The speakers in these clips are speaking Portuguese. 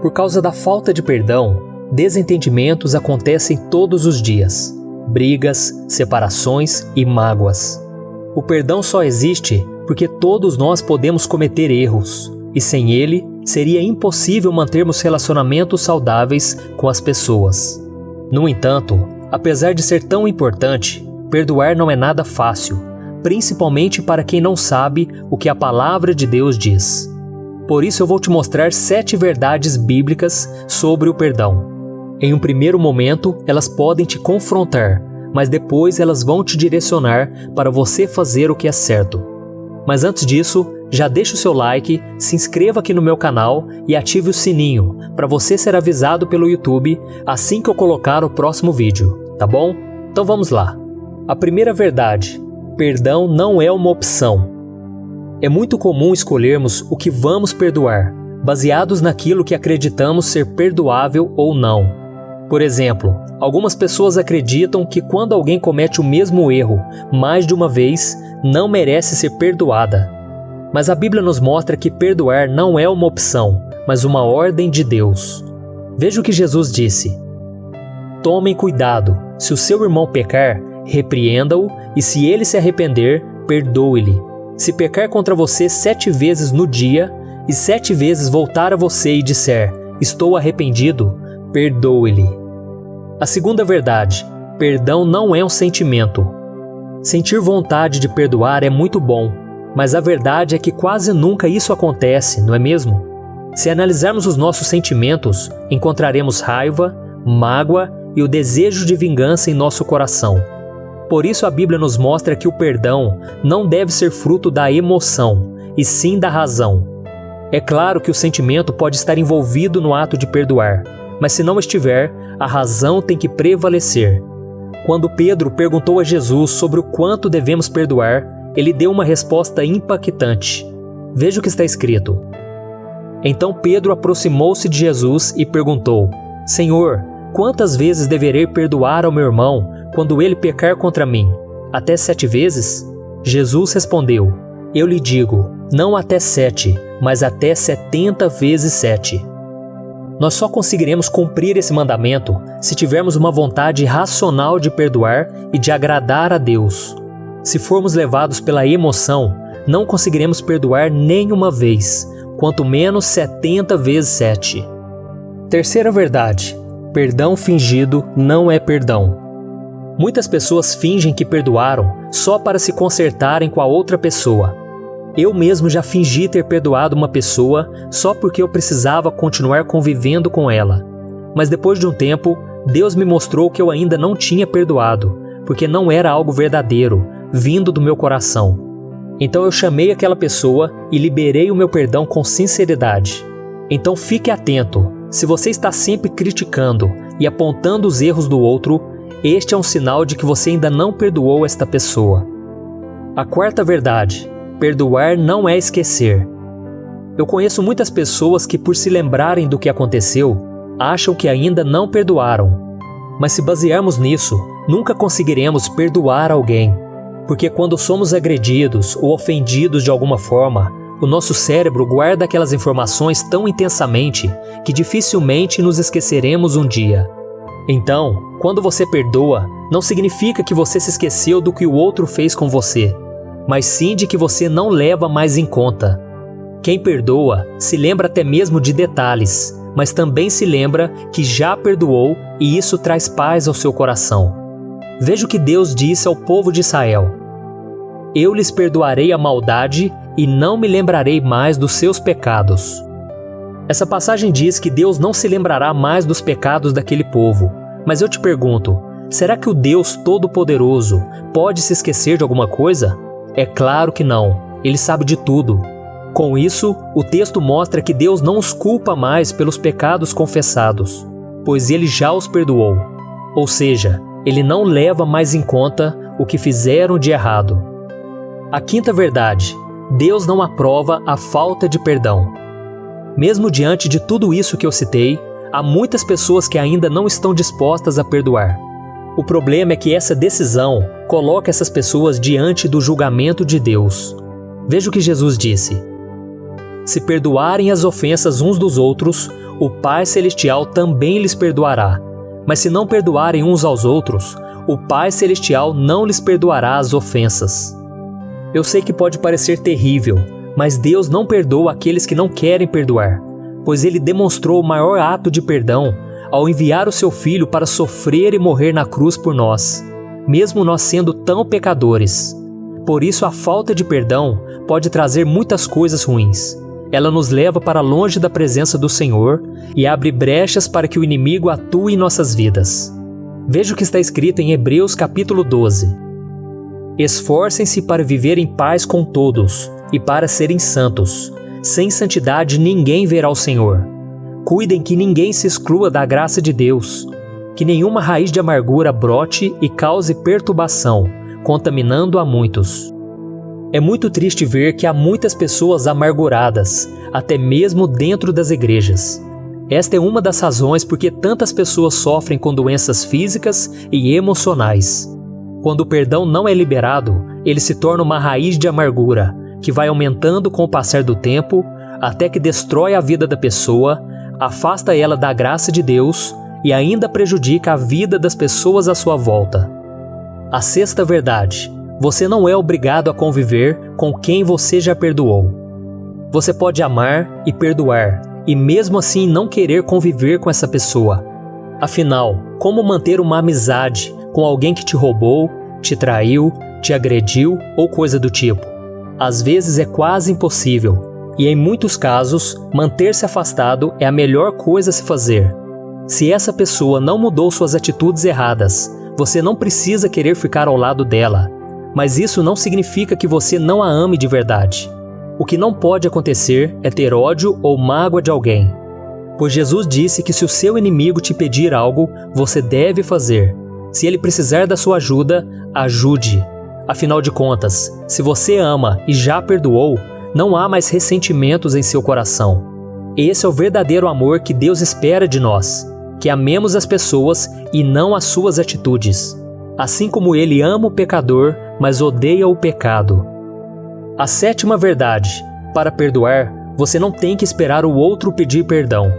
Por causa da falta de perdão, desentendimentos acontecem todos os dias, brigas, separações e mágoas. O perdão só existe porque todos nós podemos cometer erros, e sem ele, seria impossível mantermos relacionamentos saudáveis com as pessoas. No entanto, apesar de ser tão importante, perdoar não é nada fácil, principalmente para quem não sabe o que a palavra de Deus diz. Por isso eu vou te mostrar 7 verdades bíblicas sobre o perdão. Em um primeiro momento, elas podem te confrontar, mas depois elas vão te direcionar para você fazer o que é certo. Mas antes disso, já deixa o seu like, se inscreva aqui no meu canal e ative o sininho para você ser avisado pelo YouTube assim que eu colocar o próximo vídeo, tá bom? Então vamos lá. A primeira verdade: perdão não é uma opção. É muito comum escolhermos o que vamos perdoar, baseados naquilo que acreditamos ser perdoável ou não. Por exemplo, algumas pessoas acreditam que quando alguém comete o mesmo erro mais de uma vez, não merece ser perdoada. Mas a Bíblia nos mostra que perdoar não é uma opção, mas uma ordem de Deus. Veja o que Jesus disse: tomem cuidado, se o seu irmão pecar, repreenda-o, e se ele se arrepender, perdoe-lhe. Se pecar contra você 7 vezes no dia, e 7 vezes voltar a você e disser, estou arrependido, perdoe-lhe. A segunda verdade: perdão não é um sentimento. Sentir vontade de perdoar é muito bom, mas a verdade é que quase nunca isso acontece, não é mesmo? Se analisarmos os nossos sentimentos, encontraremos raiva, mágoa e o desejo de vingança em nosso coração. Por isso a Bíblia nos mostra que o perdão não deve ser fruto da emoção, e sim da razão. É claro que o sentimento pode estar envolvido no ato de perdoar, mas se não estiver, a razão tem que prevalecer. Quando Pedro perguntou a Jesus sobre o quanto devemos perdoar, ele deu uma resposta impactante. Veja o que está escrito. Então Pedro aproximou-se de Jesus e perguntou: Senhor, quantas vezes deverei perdoar ao meu irmão quando ele pecar contra mim? Até 7 vezes? Jesus respondeu: Eu lhe digo, não até 7, mas até 70 vezes 7. Nós só conseguiremos cumprir esse mandamento se tivermos uma vontade racional de perdoar e de agradar a Deus. Se formos levados pela emoção, não conseguiremos perdoar nenhuma vez, quanto menos 70 vezes 7. Terceira verdade: perdão fingido não é perdão. Muitas pessoas fingem que perdoaram só para se consertarem com a outra pessoa. Eu mesmo já fingi ter perdoado uma pessoa só porque eu precisava continuar convivendo com ela. Mas depois de um tempo, Deus me mostrou que eu ainda não tinha perdoado, porque não era algo verdadeiro, vindo do meu coração. Então eu chamei aquela pessoa e liberei o meu perdão com sinceridade. Então fique atento, se você está sempre criticando e apontando os erros do outro, este é um sinal de que você ainda não perdoou esta pessoa. A quarta verdade: perdoar não é esquecer. Eu conheço muitas pessoas que, por se lembrarem do que aconteceu, acham que ainda não perdoaram. Mas se basearmos nisso, nunca conseguiremos perdoar alguém. Porque quando somos agredidos ou ofendidos de alguma forma, o nosso cérebro guarda aquelas informações tão intensamente que dificilmente nos esqueceremos um dia. Então, quando você perdoa, não significa que você se esqueceu do que o outro fez com você, mas sim de que você não leva mais em conta. Quem perdoa se lembra até mesmo de detalhes, mas também se lembra que já perdoou e isso traz paz ao seu coração. Veja o que Deus disse ao povo de Israel: Eu lhes perdoarei a maldade e não me lembrarei mais dos seus pecados. Essa passagem diz que Deus não se lembrará mais dos pecados daquele povo. Mas eu te pergunto, será que o Deus Todo-Poderoso pode se esquecer de alguma coisa? É claro que não, Ele sabe de tudo. Com isso, o texto mostra que Deus não os culpa mais pelos pecados confessados, pois Ele já os perdoou. Ou seja, Ele não leva mais em conta o que fizeram de errado. A quinta verdade: Deus não aprova a falta de perdão. Mesmo diante de tudo isso que eu citei, há muitas pessoas que ainda não estão dispostas a perdoar. O problema é que essa decisão coloca essas pessoas diante do julgamento de Deus. Veja o que Jesus disse: Se perdoarem as ofensas uns dos outros, o Pai Celestial também lhes perdoará. Mas se não perdoarem uns aos outros, o Pai Celestial não lhes perdoará as ofensas. Eu sei que pode parecer terrível, mas Deus não perdoa aqueles que não querem perdoar, pois Ele demonstrou o maior ato de perdão ao enviar o seu Filho para sofrer e morrer na cruz por nós, mesmo nós sendo tão pecadores. Por isso, a falta de perdão pode trazer muitas coisas ruins. Ela nos leva para longe da presença do Senhor e abre brechas para que o inimigo atue em nossas vidas. Veja o que está escrito em Hebreus capítulo 12. Esforcem-se para viver em paz com todos e para serem santos. Sem santidade ninguém verá o Senhor. Cuidem que ninguém se exclua da graça de Deus, que nenhuma raiz de amargura brote e cause perturbação, contaminando a muitos. É muito triste ver que há muitas pessoas amarguradas, até mesmo dentro das igrejas. Esta é uma das razões por que tantas pessoas sofrem com doenças físicas e emocionais. Quando o perdão não é liberado, ele se torna uma raiz de amargura, que vai aumentando com o passar do tempo, até que destrói a vida da pessoa, afasta ela da graça de Deus e ainda prejudica a vida das pessoas à sua volta. A sexta verdade: você não é obrigado a conviver com quem você já perdoou. Você pode amar e perdoar, e mesmo assim não querer conviver com essa pessoa. Afinal, como manter uma amizade com alguém que te roubou, te traiu, te agrediu ou coisa do tipo? Às vezes é quase impossível, e em muitos casos, manter-se afastado é a melhor coisa a se fazer. Se essa pessoa não mudou suas atitudes erradas, você não precisa querer ficar ao lado dela, mas isso não significa que você não a ame de verdade. O que não pode acontecer é ter ódio ou mágoa de alguém. Pois Jesus disse que se o seu inimigo te pedir algo, você deve fazer. Se ele precisar da sua ajuda, ajude. Afinal de contas, se você ama e já perdoou, não há mais ressentimentos em seu coração. Esse é o verdadeiro amor que Deus espera de nós, que amemos as pessoas e não as suas atitudes. Assim como Ele ama o pecador, mas odeia o pecado. A sétima verdade: para perdoar, você não tem que esperar o outro pedir perdão.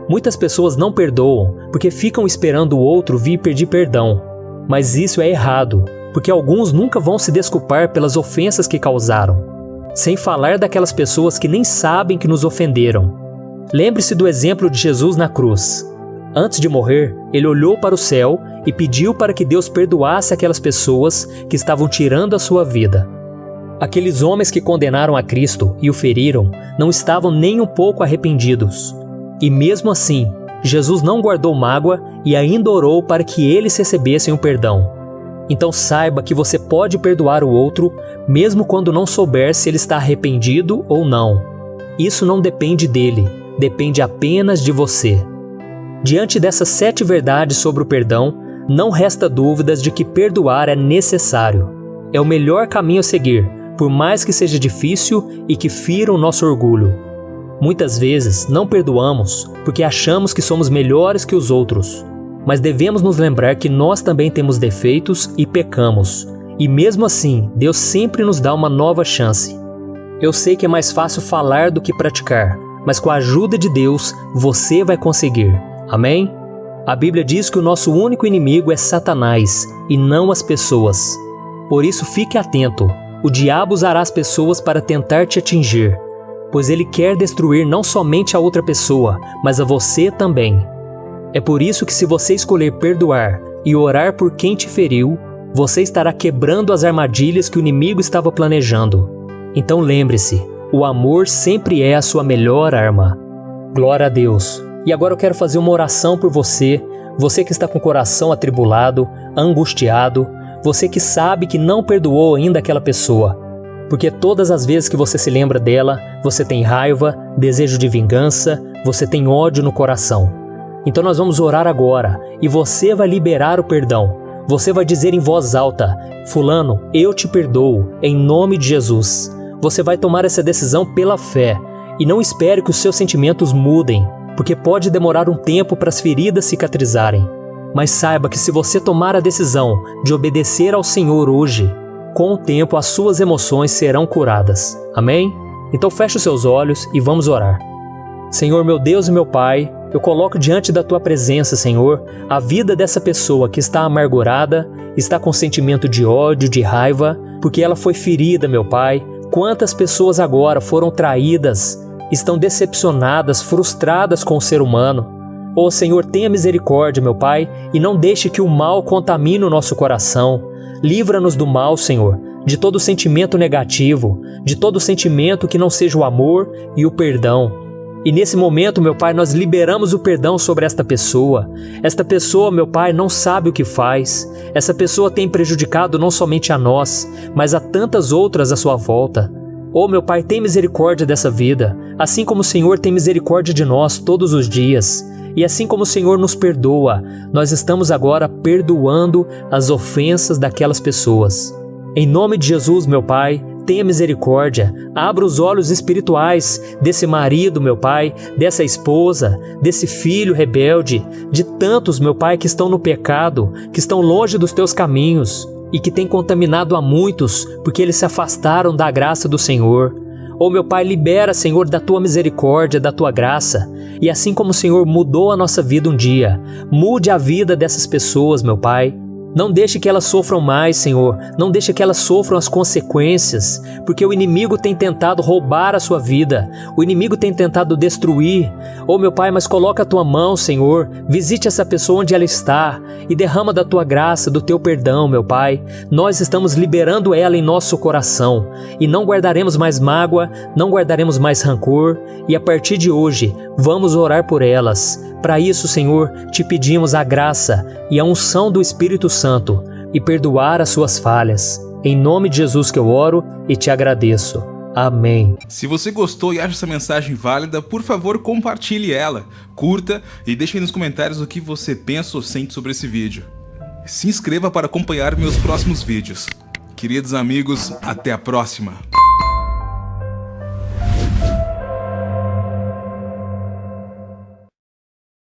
Muitas pessoas não perdoam porque ficam esperando o outro vir pedir perdão. Mas isso é errado, porque alguns nunca vão se desculpar pelas ofensas que causaram. Sem falar daquelas pessoas que nem sabem que nos ofenderam. Lembre-se do exemplo de Jesus na cruz. Antes de morrer, ele olhou para o céu e pediu para que Deus perdoasse aquelas pessoas que estavam tirando a sua vida. Aqueles homens que condenaram a Cristo e o feriram não estavam nem um pouco arrependidos. E mesmo assim, Jesus não guardou mágoa e ainda orou para que eles recebessem o perdão. Então saiba que você pode perdoar o outro, mesmo quando não souber se ele está arrependido ou não. Isso não depende dele, depende apenas de você. Diante dessas 7 verdades sobre o perdão, não resta dúvidas de que perdoar é necessário. É o melhor caminho a seguir, por mais que seja difícil e que fira o nosso orgulho. Muitas vezes não perdoamos porque achamos que somos melhores que os outros. Mas devemos nos lembrar que nós também temos defeitos e pecamos. E mesmo assim, Deus sempre nos dá uma nova chance. Eu sei que é mais fácil falar do que praticar, mas com a ajuda de Deus, você vai conseguir. Amém? A Bíblia diz que o nosso único inimigo é Satanás, e não as pessoas. Por isso fique atento, o diabo usará as pessoas para tentar te atingir, pois ele quer destruir não somente a outra pessoa, mas a você também. É por isso que se você escolher perdoar e orar por quem te feriu, você estará quebrando as armadilhas que o inimigo estava planejando. Então lembre-se, o amor sempre é a sua melhor arma. Glória a Deus! E agora eu quero fazer uma oração por você, você que está com o coração atribulado, angustiado, você que sabe que não perdoou ainda aquela pessoa. Porque todas as vezes que você se lembra dela, você tem raiva, desejo de vingança, você tem ódio no coração. Então nós vamos orar agora, e você vai liberar o perdão. Você vai dizer em voz alta: fulano, eu te perdoo, em nome de Jesus. Você vai tomar essa decisão pela fé, e não espere que os seus sentimentos mudem, porque pode demorar um tempo para as feridas cicatrizarem. Mas saiba que se você tomar a decisão de obedecer ao Senhor hoje, com o tempo as suas emoções serão curadas. Amém? Então feche os seus olhos e vamos orar. Senhor, meu Deus e meu Pai, eu coloco diante da Tua presença, Senhor, a vida dessa pessoa que está amargurada, está com sentimento de ódio, de raiva, porque ela foi ferida, meu Pai. Quantas pessoas agora foram traídas, estão decepcionadas, frustradas com o ser humano. Ó Senhor, tenha misericórdia, meu Pai, e não deixe que o mal contamine o nosso coração. Livra-nos do mal, Senhor, de todo sentimento negativo, de todo sentimento que não seja o amor e o perdão. E nesse momento, meu Pai, nós liberamos o perdão sobre esta pessoa. Esta pessoa, meu Pai, não sabe o que faz. Essa pessoa tem prejudicado não somente a nós, mas a tantas outras à sua volta. Oh, meu Pai, tem misericórdia dessa vida, assim como o Senhor tem misericórdia de nós todos os dias. E assim como o Senhor nos perdoa, nós estamos agora perdoando as ofensas daquelas pessoas. Em nome de Jesus, meu Pai, tenha misericórdia, abra os olhos espirituais desse marido, meu Pai, dessa esposa, desse filho rebelde, de tantos, meu Pai, que estão no pecado, que estão longe dos teus caminhos e que têm contaminado a muitos porque eles se afastaram da graça do Senhor. Oh, meu Pai, libera, Senhor, da Tua misericórdia, da Tua graça. E assim como o Senhor mudou a nossa vida um dia, mude a vida dessas pessoas, meu Pai. Não deixe que elas sofram mais, Senhor. Não deixe que elas sofram as consequências, porque o inimigo tem tentado roubar a sua vida. O inimigo tem tentado destruir. Oh, meu Pai, mas coloca a Tua mão, Senhor. Visite essa pessoa onde ela está e derrama da Tua graça, do Teu perdão, meu Pai. Nós estamos liberando ela em nosso coração e não guardaremos mais mágoa, não guardaremos mais rancor e a partir de hoje vamos orar por elas. Para isso, Senhor, te pedimos a graça e a unção do Espírito Santo e perdoar as suas falhas. Em nome de Jesus que eu oro e te agradeço. Amém. Se você gostou e acha essa mensagem válida, por favor, compartilhe ela, curta e deixe aí nos comentários o que você pensa ou sente sobre esse vídeo. Se inscreva para acompanhar meus próximos vídeos. Queridos amigos, até a próxima!